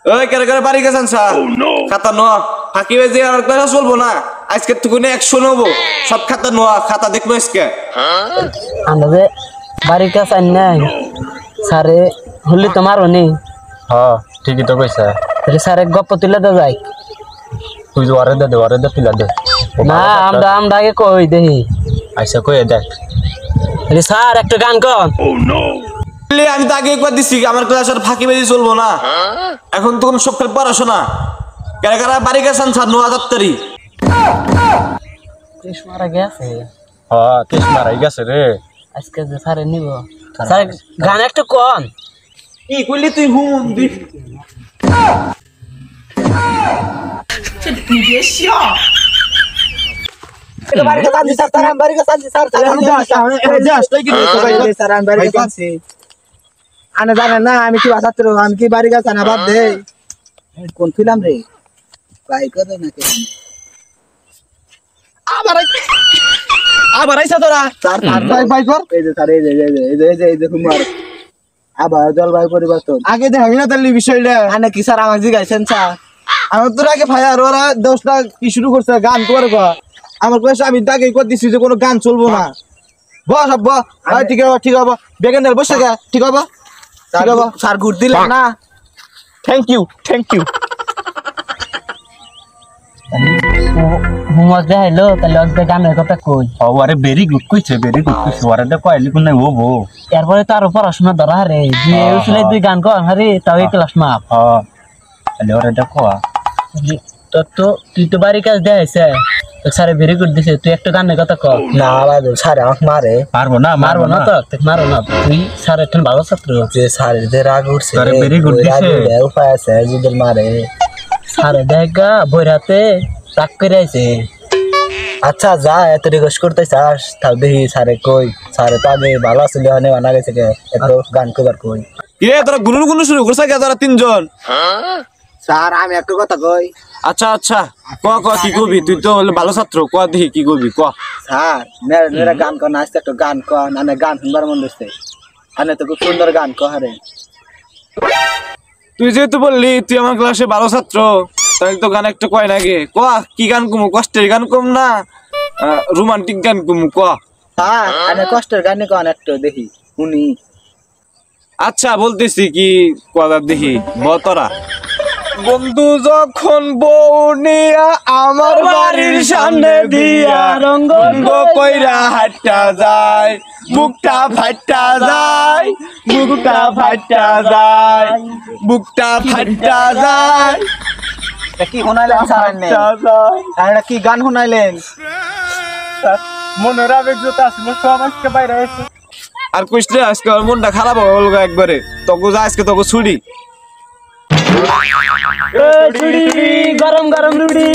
ওই কেরে কেরে বাড়ি গেছেন স্যার খাতা নোয়া ফাঁকি বাজে আর ক্লাস চলবো না আজকে টুকুনে 100 নেবো সব খাতা নোয়া খাতা দেখবো আজকে আমাদের বাড়ি কাছে নাই স্যারে হলি তোমার নেই হ্যাঁ ঠিকই তো কইছে তাহলে স্যারে গপ্প তুলে দে যাই তুই ওরে দে তুলা দে না আমরা আগে কই দেহি আইসা কই দেখ তাহলে স্যার একটা গান কর আমি তো আগে একবার দিছি আমার ক্লাস আর ফাঁকি বাজি চলবো না এখন তো সব খেল পড়াশোনা কেরে কেরে বাড়ি গেছেন স্যার নোয়া দপ্তরি মারা গেছে হ্যাঁ কেস মারাই গেছে রে আজকে যে স্যারে নিব স্যার গান একটা কোন কি কইলি তুই হুম দি আনে জানে না আমি কি বাসাত্র আমি কি বাড়ি গেছে না বাদ দে কোন ছিলাম রে ভাই করে না কে আবার আইসা তোরা স্যার ভাই কর এই যে স্যার এই যে হুমার আবার জলবায়ু পরিবর্তন আগে দেখাবি না তাহলে বিষয়টা আনে কি স্যার আমাকে জিজ্ঞাসেন স্যার আমার তোর আগে ভাই আর ওরা 10টা কি শুরু করছে গান করে আমার কয়েছে আমি দাগে করে দিছি যে কোনো গান চলবো না বস আব্ব ঠিক হবে বেগান দেল বসে গা ঠিক হবে স্যার ঘুর দিলেন না থ্যাংক ইউ হুমক যে হইলো তাহলে আজকে গানের কথা কই আরে ভেরি গুড কইছে ওরে দে কইলি কোন নাই ও বো এরপরে তো আরো পড়াশোনা ধরা রে যে উছলে তুই গান কর হারে তাও ক্লাস মাপ হ্যাঁ তাহলে ওরে দে কোয়া তো তুই তো বাড়ি কাজ দেখাইছে স্যারে ভেরি গুড দিছে তুই একটা গানের কথা কর না বাদ স্যার আমাকে মারে মারবো না মারবো না তো মারো না তুই স্যার একটা ভালো ছাত্র যে স্যার যে রাগ উঠছে স্যার ভেরি গুড দিছে উপায় আছে যদি মারে স্যারে দেখা বইরাতে তাক করে আইছে আচ্ছা যা এত রিকোয়েস্ট করতে চাস তাও দেখি স্যারে কই স্যারে তো আগে ভালো ছিল মানে মানা গেছে এত গান কইবার কই কিরে তোরা গুনগুন শুরু করছ কে তোরা তিনজন স্যার আমি একটা কথা কই আচ্ছা ক কি কবি তুই তো ভালো ছাত্র ক দেখি কি কবি ক স্যার মেরা গান কর নাচতে একটা গান কর না গান শুনবার মন হচ্ছে আনে তো খুব সুন্দর গান কহারে তুই যেহেতু বললি তুই আমার ক্লাসে ভালো ছাত্র তাহলে তো গান একটা কয় নাকি ক কি গান কমু কষ্টের গান কম না রোমান্টিক গান কমু ক হ্যাঁ আনে কষ্টের গানে কন একটু দেখি শুনি আচ্ছা বলতেছি কি কথা দেখি বতরা বন্ধু যখন বউ নিয়া আমার বাড়ির সামনে দিয়া রঙ্গ কইরা হাঁটা যায় বুকটা ফাটা যায় কি শোনাইলেন স্যার কি গান শোনাইলেন মনের আবেগ যত আসলে সব আজকে বাইরে আছে আর কইলে আজকে আমার মনটা খারাপ হলো একবারে তখন আজকে তোকে ছুটি গরম রুটি